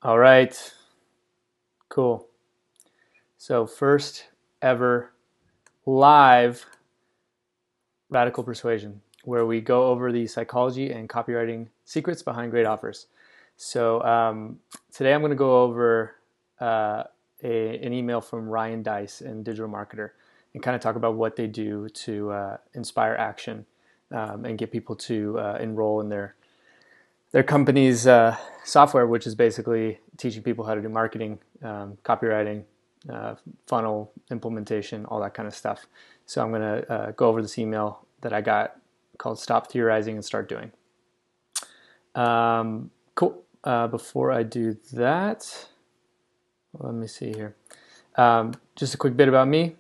All right, cool. So first ever live Radical Persuasion, where we go over the psychology and copywriting secrets behind great offers. So today I'm going to go over an email from Ryan Deiss in DigitalMarketer and kind of talk about what they do to inspire action and get people to enroll in their company's software, which is basically teaching people how to do marketing, copywriting, funnel implementation, all that kind of stuff. So I'm going to go over this email that I got called Stop Theorizing and Start Doing. Cool. Before I do that, let me see here. Just a quick bit about me.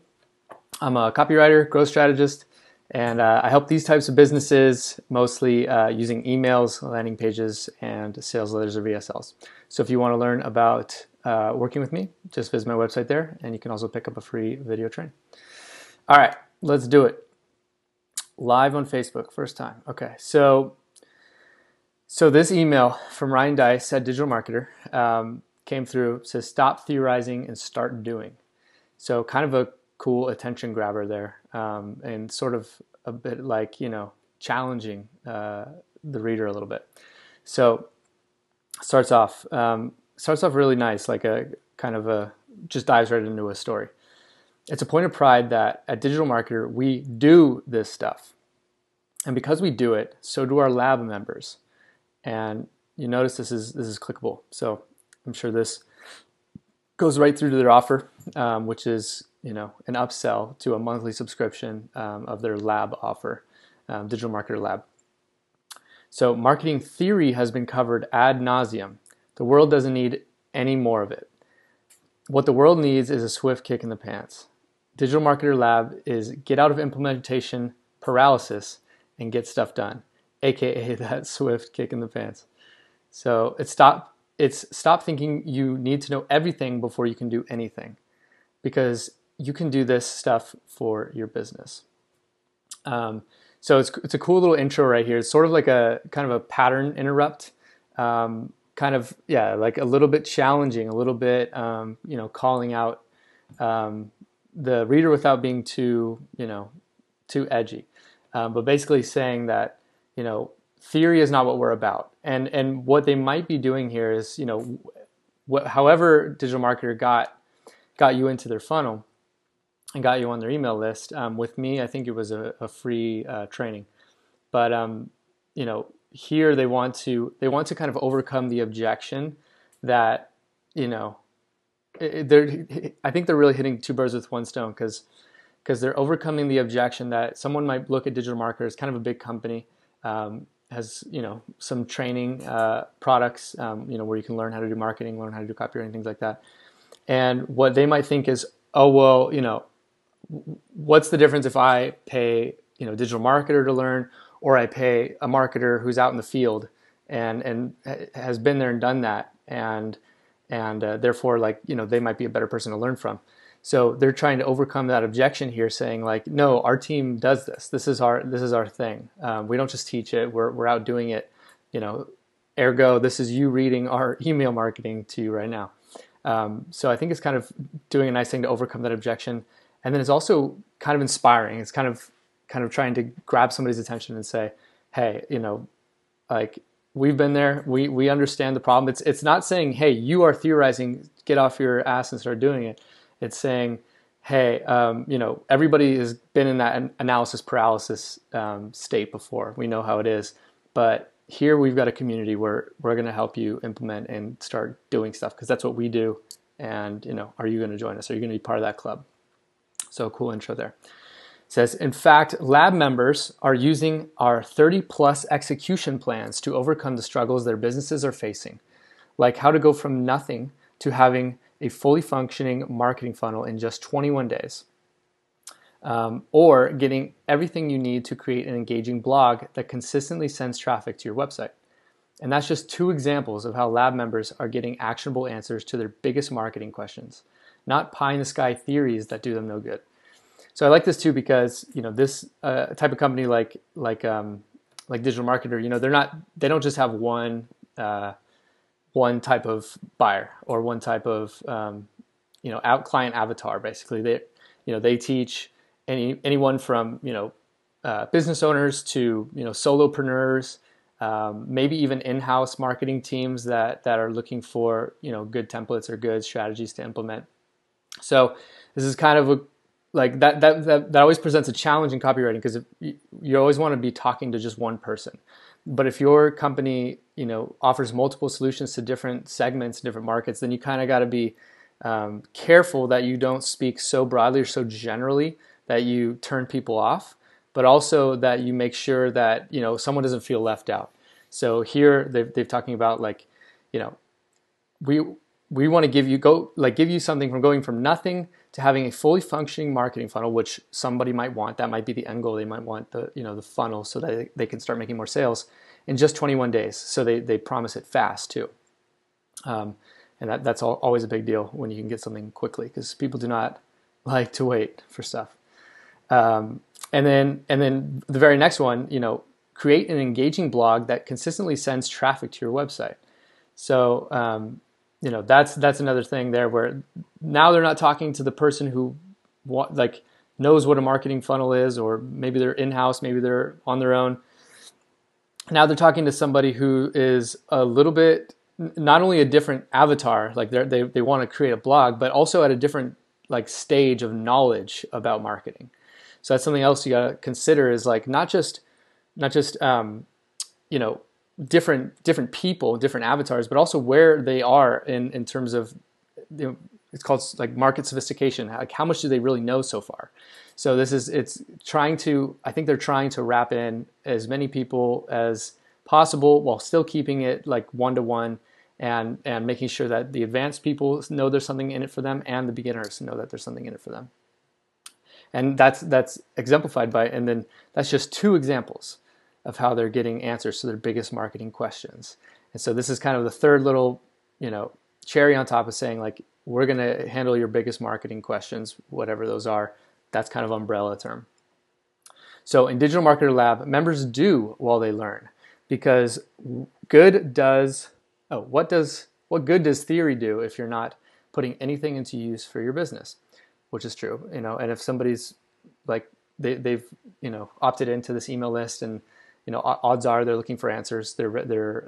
I'm a copywriter, growth strategist, and I help these types of businesses mostly using emails, landing pages, and sales letters or VSLs. So if you want to learn about working with me, just visit my website there, and you can also pick up a free video training. All right, let's do it. Live on Facebook, first time. Okay, so this email from Ryan Deiss at DigitalMarketer came through. It says, stop theorizing and start doing. So kind of a cool attention grabber there, and sort of a bit like, challenging the reader a little bit. So starts off really nice, like a kind of just dives right into a story. It's a point of pride that at DigitalMarketer we do this stuff, and because we do it, so do our lab members. And you notice this is clickable, so I'm sure this goes right through to their offer, which is an upsell to a monthly subscription of their lab offer, DigitalMarketer Lab. So marketing theory has been covered ad nauseum. The world doesn't need any more of it. What the world needs is a swift kick in the pants. DigitalMarketer Lab is get out of implementation paralysis and get stuff done, aka that swift kick in the pants. So it's stop thinking you need to know everything before you can do anything, because you can do this stuff for your business. So it's a cool little intro right here. It's sort of like a kind of a pattern interrupt, kind of, like a little bit challenging, a little bit, calling out the reader without being too edgy, but basically saying that, theory is not what we're about. And what they might be doing here is, however DigitalMarketer got you into their funnel and got you on their email list. With me, I think it was a free training, but here they want to kind of overcome the objection that I think they're really hitting two birds with one stone, because they're overcoming the objection that someone might look at DigitalMarketer as kind of a big company, has some training products, where you can learn how to do marketing, learn how to do copywriting, things like that. And what they might think is, oh well, what's the difference if I pay DigitalMarketer to learn, or I pay a marketer who's out in the field and has been there and done that, and therefore they might be a better person to learn from. So they're trying to overcome that objection here, saying like, no, our team does this. This is our thing. We don't just teach it. We're out doing it. Ergo, this is you reading our email marketing to you right now. So I think it's kind of doing a nice thing to overcome that objection, and then it's also kind of inspiring. It's kind of trying to grab somebody's attention and say, hey, like, we've been there. We understand the problem. It's not saying, hey, you are theorizing, get off your ass and start doing it. It's saying, hey, everybody has been in that analysis paralysis state before. We know how it is, but here we've got a community where we're going to help you implement and start doing stuff, because that's what we do. And are you going to join us? Are you going to be part of that club? So cool intro there. It says, in fact, lab members are using our 30+ execution plans to overcome the struggles their businesses are facing, like how to go from nothing to having a fully functioning marketing funnel in just 21 days, or getting everything you need to create an engaging blog that consistently sends traffic to your website. And that's just two examples of how lab members are getting actionable answers to their biggest marketing questions, not pie-in-the-sky theories that do them no good. So I like this too, because this type of company like DigitalMarketer, they don't just have one one type of buyer or one type of client avatar. Basically, they teach anyone from business owners to solopreneurs, maybe even in-house marketing teams that are looking for good templates or good strategies to implement. So this is kind of that always presents a challenge in copywriting, because you always want to be talking to just one person. But if your company offers multiple solutions to different segments, different markets, then you kind of got to be careful that you don't speak so broadly or so generally that you turn people off, but also that you make sure that someone doesn't feel left out. So here they've talking about we want to give you something from going from nothing to having a fully functioning marketing funnel, which somebody might want. That might be the end goal. They might want the funnel so that they can start making more sales in just 21 days. So they promise it fast too. And that's always a big deal when you can get something quickly, because people do not like to wait for stuff. And then the very next one, create an engaging blog that consistently sends traffic to your website. So that's another thing there, where now they're not talking to the person who knows what a marketing funnel is, or maybe they're in-house, maybe they're on their own. Now they're talking to somebody who is a little bit, not only a different avatar, like they want to create a blog, but also at a different stage of knowledge about marketing. So that's something else you got to consider, is not just different people, different avatars, but also where they are in terms of, it's called market sophistication. How much do they really know so far? So I think they're trying to wrap in as many people as possible while still keeping it one-to-one, and making sure that the advanced people know there's something in it for them, and the beginners know that there's something in it for them. And that's exemplified by, and then that's just 2 examples of how they're getting answers to their biggest marketing questions. And so this is kind of the third little, cherry on top of saying we're going to handle your biggest marketing questions, whatever those are. That's kind of umbrella term. So in Digital Marketer Lab, members do while they learn, because what good does theory do if you're not putting anything into use for your business? Which is true, and if somebody's they've opted into this email list, and odds are they're looking for answers. They're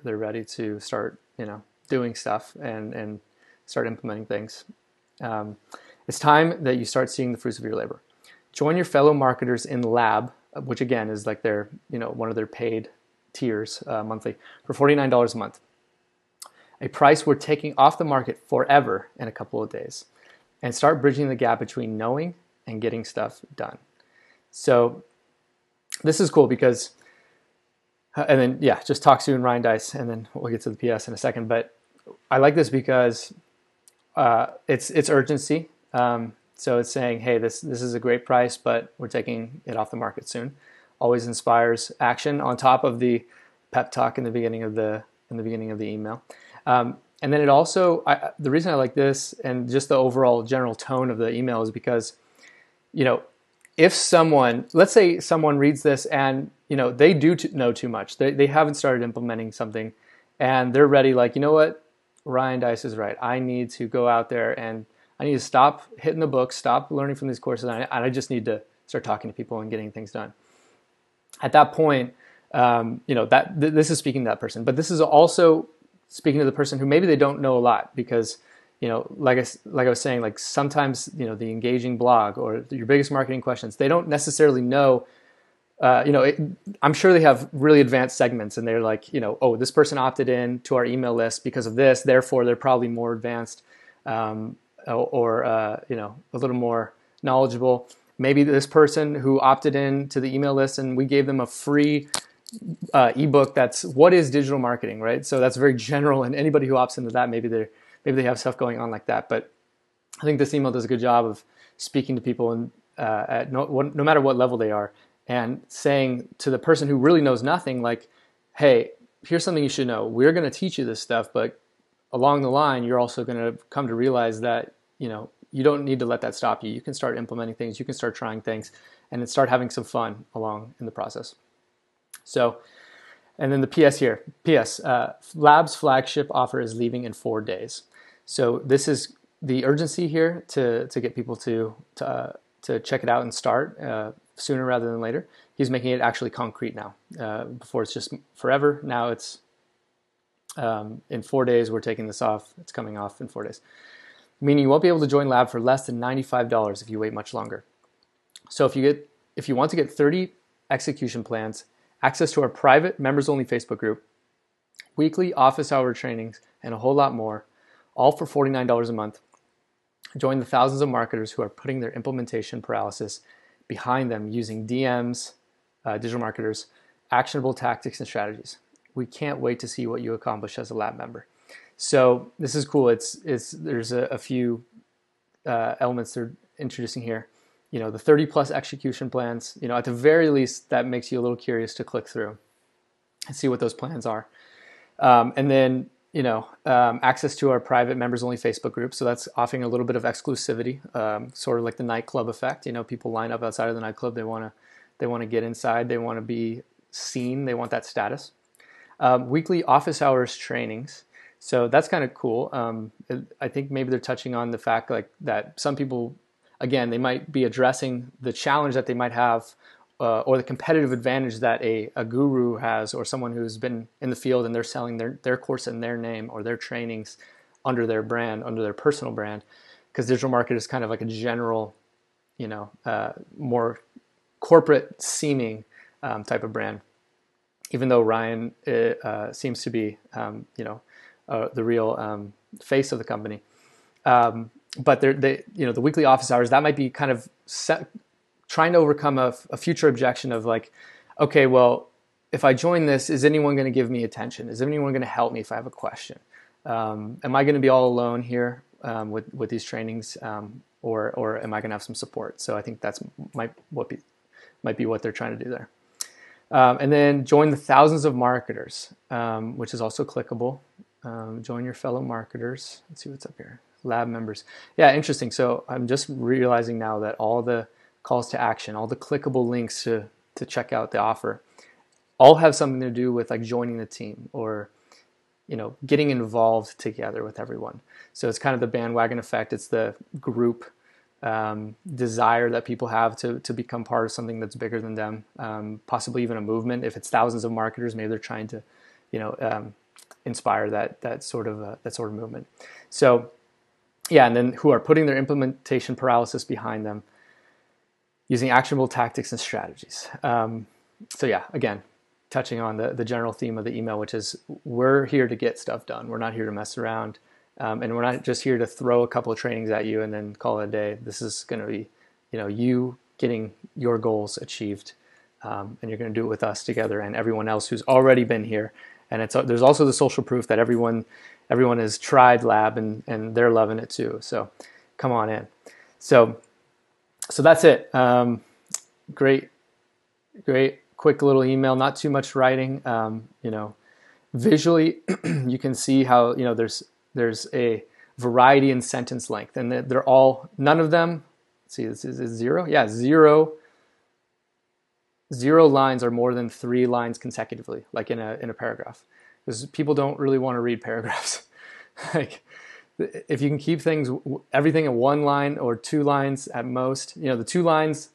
ready to start doing stuff and start implementing things. It's time that you start seeing the fruits of your labor. Join your fellow marketers in Lab, which again is their one of their paid tiers monthly, for $49 a month. A price we're taking off the market forever in a couple of days, and start bridging the gap between knowing and getting stuff done. So this is cool because, and then just talk soon, Ryan Deiss, and then we'll get to the PS in a second. But I like this because it's urgency. So it's saying, hey, this is a great price, but we're taking it off the market soon. Always inspires action on top of the pep talk in the beginning of the email. And then it also, the reason I like this and just the overall general tone of the email is because, if someone, let's say someone reads this and, they do know too much. They haven't started implementing something, and they're ready, you know what, Ryan Deiss is right. I need to go out there and I need to stop hitting the books, stop learning from these courses, and I just need to start talking to people and getting things done. At that point, this is speaking to that person, but this is also speaking to the person who maybe they don't know a lot, because like I was saying, sometimes the engaging blog or your biggest marketing questions, they don't necessarily know. I'm sure they have really advanced segments, and they're oh, this person opted in to our email list because of this, therefore they're probably more advanced, or a little more knowledgeable. Maybe this person who opted in to the email list and we gave them a free ebook that's what is digital marketing, right? So that's very general, and anybody who opts into that, maybe they have stuff going on like that. But I think this email does a good job of speaking to people, and at no matter what level they are, and saying to the person who really knows nothing, hey, here's something you should know. We're going to teach you this stuff, but along the line, you're also going to come to realize that you don't need to let that stop you. You can start implementing things, you can start trying things, and then start having some fun along in the process. So And then the PS here. PS, Lab's flagship offer is leaving in 4 days. So this is the urgency here to get people to check it out and start sooner rather than later. He's making it actually concrete now. Before it's just forever. Now it's in 4 days we're taking this off. It's coming off in 4 days. Meaning you won't be able to join Lab for less than $95 if you wait much longer. So if you want to get 30 execution plans, access to our private members-only Facebook group, weekly office hour trainings, and a whole lot more, all for $49 a month, join the thousands of marketers who are putting their implementation paralysis behind them using DMs, digital marketers, actionable tactics and strategies. We can't wait to see what you accomplish as a Lab member. So this is cool. There's a few elements they're introducing here. You know, the 30 plus execution plans, you know, at the very least, that makes you a little curious to click through and see what those plans are. And then, you know, access to our private members only Facebook group. So that's offering a little bit of exclusivity, sort of like the nightclub effect. You know, people line up outside of the nightclub. They want to get inside. They want to be seen. They want that status. Weekly office hours trainings. So that's kind of cool. I think maybe they're touching on the fact like that some people, again, they might be addressing the challenge that they might have or the competitive advantage that a guru has or someone who's been in the field and they're selling their course in their name or their trainings under their brand, under their personal brand. Because digital marketing is kind of like a general, you know, more corporate seeming type of brand. Even though Ryan seems to be, you know, the real face of the company. But you know, the weekly office hours, that might be kind of trying to overcome a future objection of like, okay, well, if I join this, is anyone going to give me attention? Is anyone going to help me if I have a question? Am I going to be all alone here with these trainings, or am I going to have some support? So I think that's might be what they're trying to do there. And then join the thousands of marketers, which is also clickable. Join your fellow marketers. Let's see what's up here. Lab members. Yeah, interesting. So I'm just realizing now that all the calls to action, all the clickable links to check out the offer, all have something to do with like joining the team or, you know, getting involved together with everyone. So it's kind of the bandwagon effect. It's the group desire that people have to become part of something that's bigger than them, possibly even a movement. If it's thousands of marketers, maybe they're trying to, you know, inspire that sort of movement. So yeah, and then who are putting their implementation paralysis behind them using actionable tactics and strategies. So yeah, again, touching on the general theme of the email, which is we're here to get stuff done. We're not here to mess around. And we're not just here to throw a couple of trainings at you and then call it a day. This is going to be, you know, you getting your goals achieved, and you're going to do it with us together and everyone else who's already been here. And there's also the social proof that everyone has tried Lab and they're loving it too. So come on in. So that's it. Great, quick little email. Not too much writing. You know, visually, you can see how, you know, there's a variety in sentence length, and they're all, none of them, let's see, this is zero? Yeah, zero lines are more than 3 lines consecutively, like in a paragraph. Because people don't really want to read paragraphs. Like, if you can keep everything in 1 line or 2 lines at most, you know, the 2 lines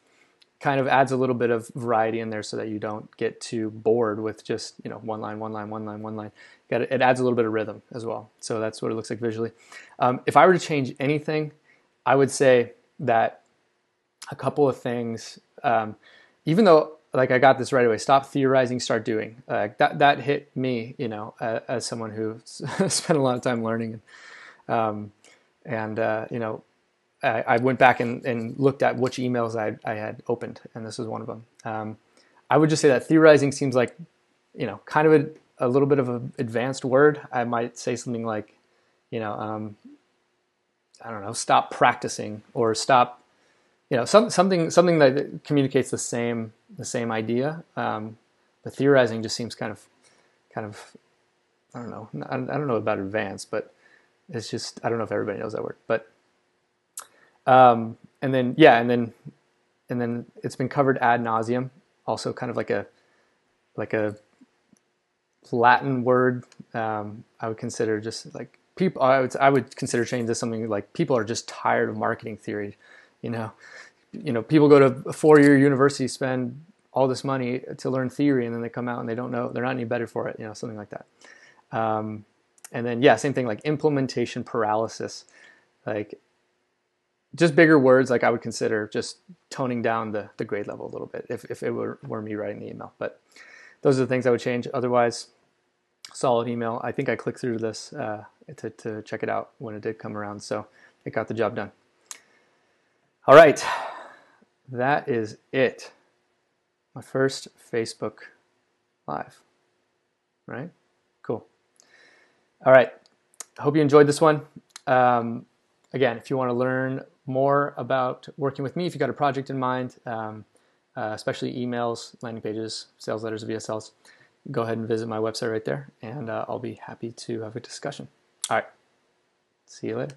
kind of adds a little bit of variety in there so that you don't get too bored with just, you know, 1 line, 1 line, 1 line, 1 line. It adds a little bit of rhythm as well. So that's what it looks like visually. If I were to change anything, I would say that a couple of things, even though like I got this right away, stop theorizing, start doing. That hit me, you know, as someone who spent a lot of time learning. You know, I went back and looked at which emails I had opened, and this was one of them. I would just say that theorizing seems like, you know, kind of a little bit of an advanced word. I might say something like, you know, I don't know, stop practicing, or stop, you know, something that communicates the same idea. But theorizing just seems kind of, I don't know. I don't know about advanced, but it's just, I don't know if everybody knows that word, but. And then it's been covered ad nauseum. Also, kind of like a Latin word. I would consider just like people. I would consider changing to something like people are just tired of marketing theory. You know, people go to a 4-year university, spend all this money to learn theory, and then they come out and they don't know, they're not any better for it. You know, something like that. And then yeah, same thing like implementation paralysis, like just bigger words. Like I would consider just toning down the grade level a little bit if it were me writing the email. But those are the things I would change. Otherwise, solid email. I think I clicked through this to check it out when it did come around, so it got the job done. All right, that is it. My first Facebook Live, right? Cool. All right, I hope you enjoyed this one. Again, if you want to learn more about working with me, if you got a project in mind, especially emails, landing pages, sales letters, VSLs, go ahead and visit my website right there, and I'll be happy to have a discussion. All right, see you later.